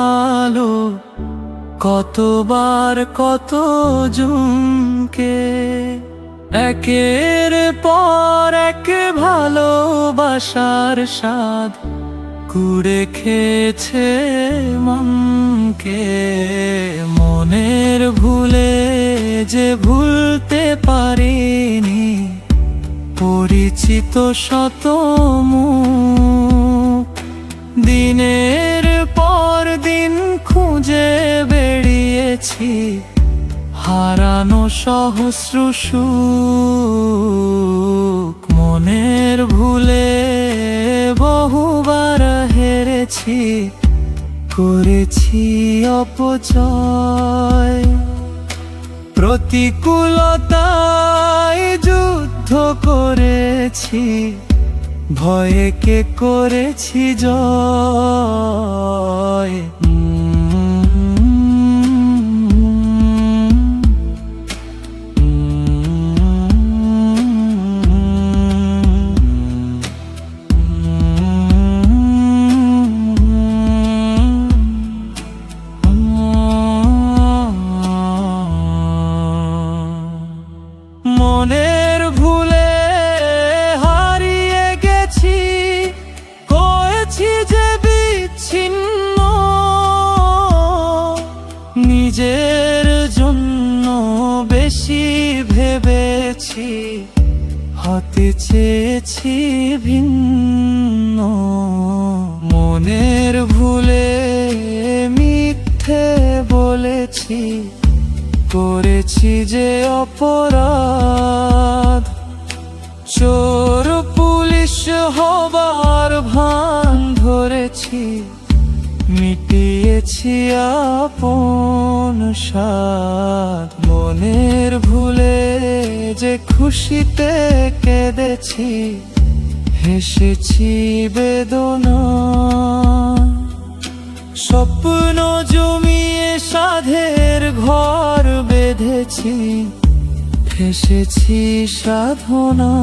ভালো, কতবার কত জনকে একের পর এক ভালোবাসার স্বাদ কুড়ে খেয়েছে মনকে। মনের ভুলে যে ভুলতে পারিনি পরিচিত শত মুখ, দিনের পর দিন খুঁজে বেরিয়েছি হারানো সহস্র সুখ। মনের ভুলে বহুবার হেরেছি, করেছি অপচয়, প্রতিকূলতায় যুদ্ধ করেছি, ভয়ে কে করেছি জয়। মনের ভুলে হারিয়ে গেছি, হয়েছি যে বিচ্ছিন্ন, নিজের জন্য বেশি ভেবেছি, হতে চেয়েছি ভিন্ন। মনের ভুলে মিথ্যে বলেছি, করেছি যে অপরাধ, চোর পুলিশ হবার ভান ধরেছি, মিটিয়েছি আপন সাধ। মনের ভুলে যে খুশিতে কেঁদেছি, হেসেছি বেদনা, স্বপ্ন জমিয়ে সাধের ঘর বেঁধেছি, ফেসেছি সাধনায়।